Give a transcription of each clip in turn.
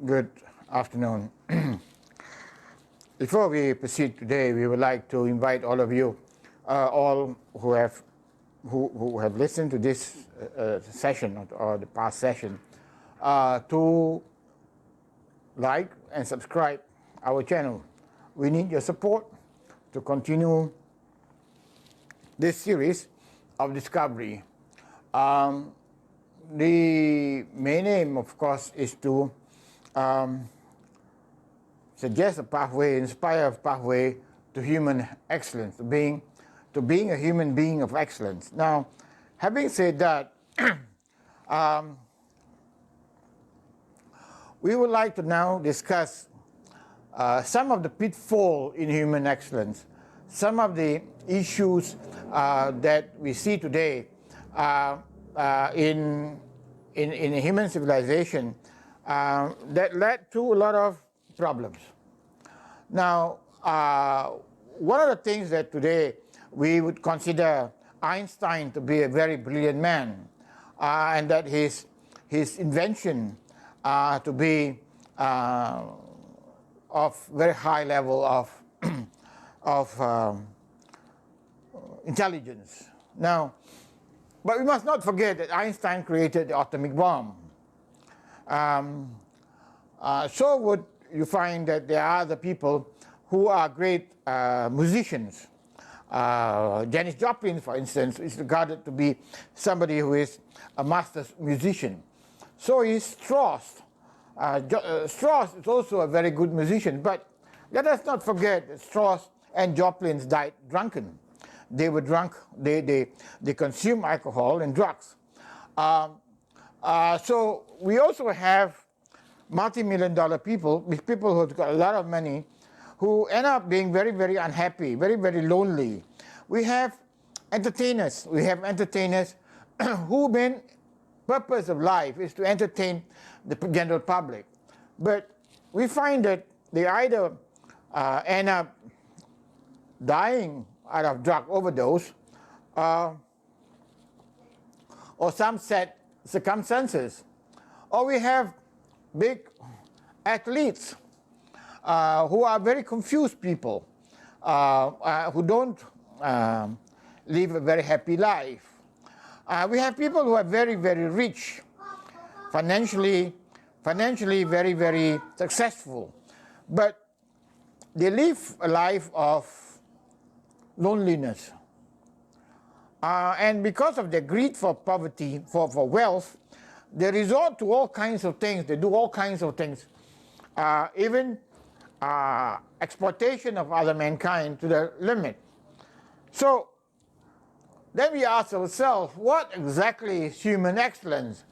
Good afternoon. Before we proceed today, we would like to invite all of you, all who have listened to this session or the past session, to like and subscribe our channel. We need your support to continue this series of discovery. The main aim, of course, is to suggest a pathway, inspire a pathway to human excellence, to being a human being of excellence. Now, having said that, we would like to now discuss some of the pitfall in human excellence, some of the issues that we see today in human civilization that led to a lot of problems. Now, one of the things that today we would consider Einstein to be a very brilliant man, and that his invention to be of very high level of intelligence. Now, but we must not forget that Einstein created the atomic bomb. So would you find that there are other people who are great musicians. Janis Joplin, for instance, is regarded to be somebody who is a master musician. So is Strauss. Strauss is also a very good musician, but let us not forget that Strauss and Joplin died drunken. They were drunk, they consumed alcohol and drugs. So we also have multi-million-dollar people, with people who've got a lot of money, who end up being very, very unhappy, very, very lonely. We have entertainers. We have entertainers whose main purpose of life is to entertain the general public. But we find that they either end up dying out of drug overdose or some sad circumstances. Or we have big athletes who are very confused people, who don't live a very happy life. We have people who are very, very rich, financially very, very successful, but they live a life of loneliness. And because of their greed for poverty, for wealth, they resort to all kinds of things. They do all kinds of things, even exploitation of other mankind to the limit. So then we ask ourselves, what exactly is human excellence?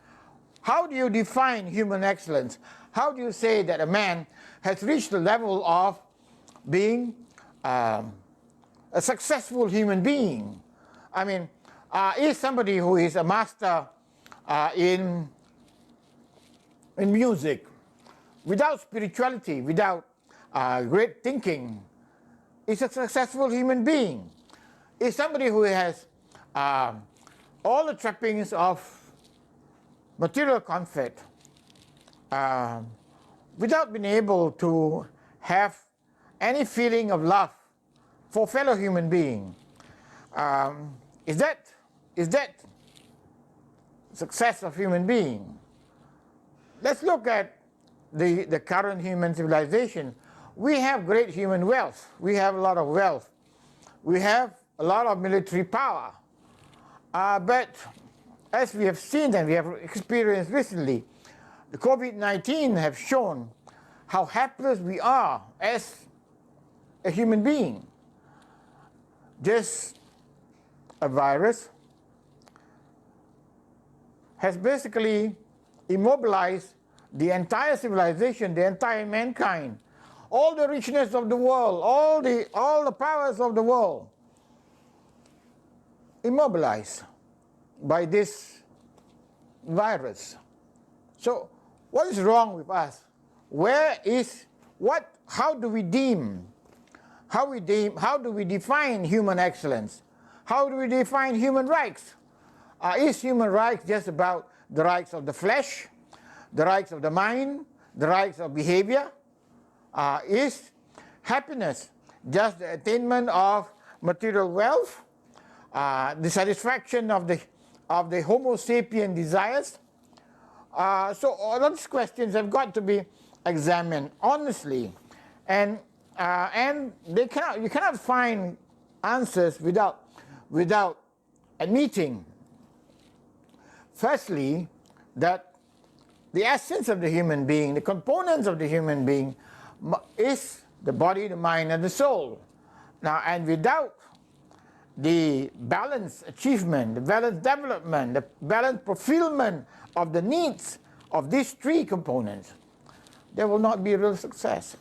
How do you define human excellence? How do you say that a man has reached the level of being a successful human being? I mean, is somebody who is a master in music, without spirituality, without great thinking, is a successful human being? Is somebody who has all the trappings of material comfort, without being able to have any feeling of love for fellow human being, is that success of human being? Let's look at the current human civilization. We have great human wealth. We have a lot of wealth. We have a lot of military power. But as we have seen and we have experienced recently, the COVID-19 have shown how helpless we are as a human being. Just a virus has basically immobilized the entire civilization, the entire mankind, all the richness of the world, all the powers of the world, immobilized by this virus. So what is wrong with us? How do we define human excellence? How do we define human rights? Is human rights just about the rights of the flesh, the rights of the mind, the rights of behavior? Is happiness just the attainment of material wealth, the satisfaction of the Homo sapien desires? So all those questions have got to be examined honestly, and you cannot find answers without admitting, firstly, that the essence of the human being, the components of the human being, is the body, the mind, and the soul. Now, and without the balanced achievement, the balanced development, the balanced fulfillment of the needs of these three components, there will not be real success.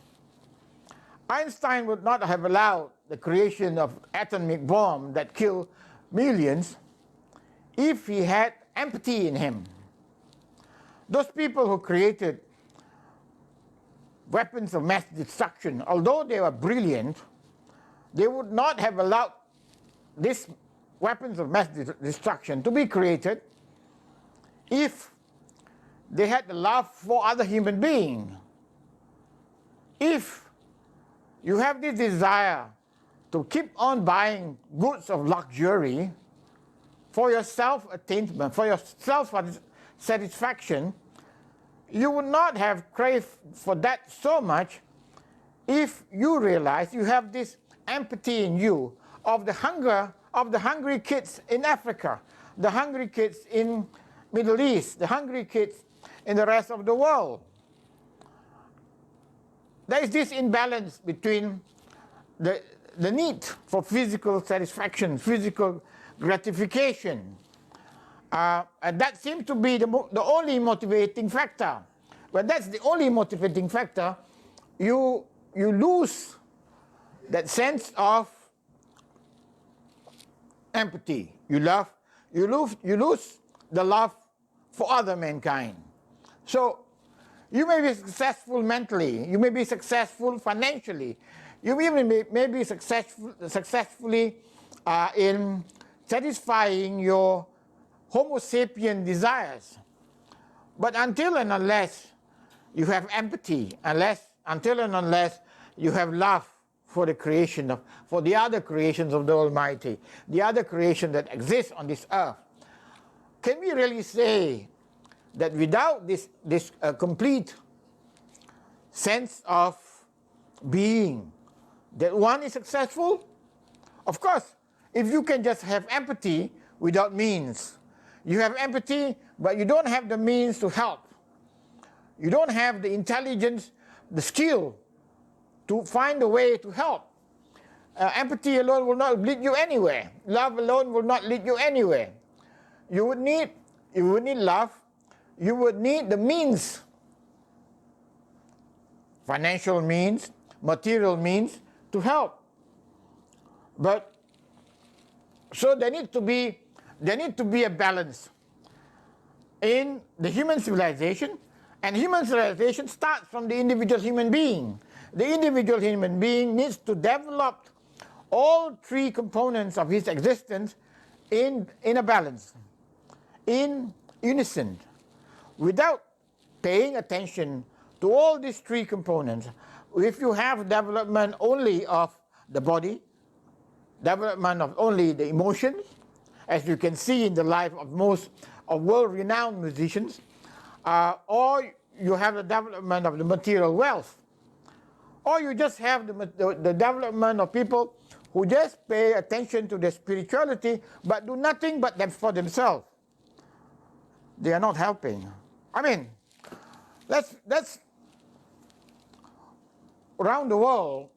Einstein would not have allowed the creation of atomic bomb that killed millions if he had empathy in him. Those people who created weapons of mass destruction, although they were brilliant, they would not have allowed these weapons of mass destruction to be created if they had the love for other human beings. If you have this desire to keep on buying goods of luxury for your self-attainment, for your self-satisfaction, you would not have craved for that so much if you realize you have this empathy in you of the hunger of the hungry kids in Africa, the hungry kids in Middle East, the hungry kids in the rest of the world. There is this imbalance between the need for physical satisfaction, physical gratification, and that seems to be the only motivating factor. When that's the only motivating factor, you lose that sense of empathy. You lose the love for other mankind. So you may be successful mentally, you may be successful financially, you even may be successfully in satisfying your Homo sapien desires. But until and unless you have empathy, until and unless you have love for the creation for the other creations of the Almighty, the other creation that exists on this earth, can we really say that without this complete sense of being, that one is successful? Of course, if you can just have empathy without means, you have empathy but you don't have the means to help, you don't have the intelligence, the skill to find a way to help. Empathy alone will not lead you anywhere. Love alone will not lead you anywhere. You would need love. You would need the means, financial means, material means to help. But so there need to be a balance in the human civilization, and human civilization starts from the individual human being. The individual human being needs to develop all three components of his existence in a balance, in unison. Without paying attention to all these three components, if you have development only of the body, development of only the emotions, as you can see in the life of most of world-renowned musicians, or you have the development of the material wealth, or you just have the development of people who just pay attention to their spirituality but do nothing but them for themselves. They are not helping. I mean, let's around the world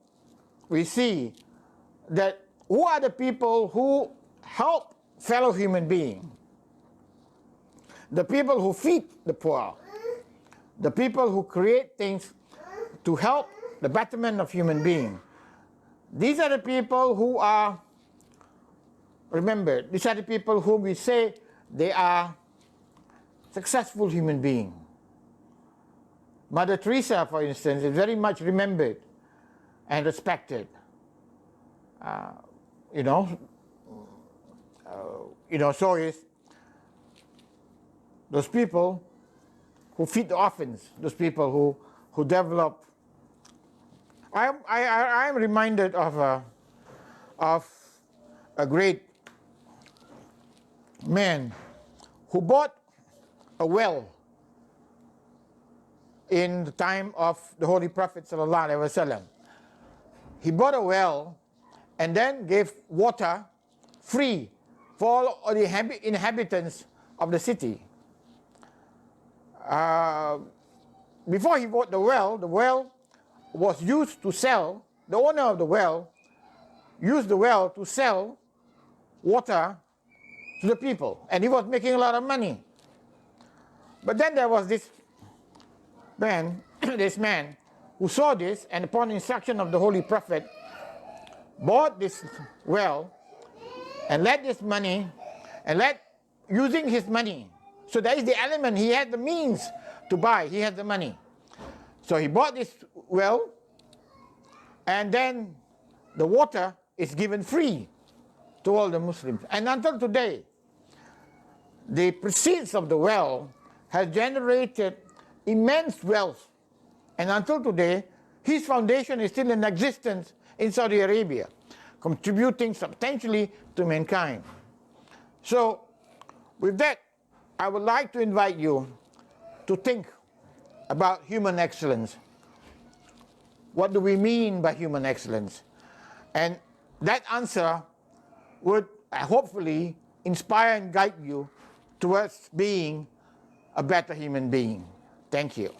we see that who are the people who help fellow human beings? The people who feed the poor, the people who create things to help the betterment of human beings. These are the people who are, remember, these are the people whom we say they are successful human beings. Mother Teresa, for instance, is very much remembered and respected. So is those people who feed the orphans, those people who develop. I am reminded of a great man who bought a well in the time of the Holy Prophet sallallahu alaihi wasallam. He bought a well and then gave water free for all the inhabitants of the city. Before he bought the well was used to sell, the owner of the well used the well to sell water to the people, and he was making a lot of money. But then there was this man, who saw this, and upon instruction of the Holy Prophet, bought this well and let this money, and using his money. So that is the element, he had the means to buy, he had the money. So he bought this well, and then the water is given free to all the Muslims. And until today, the proceeds of the well has generated immense wealth. And until today, his foundation is still in existence in Saudi Arabia, contributing substantially to mankind. So, with that, I would like to invite you to think about human excellence. What do we mean by human excellence? And that answer would hopefully inspire and guide you towards being a better human being. Thank you.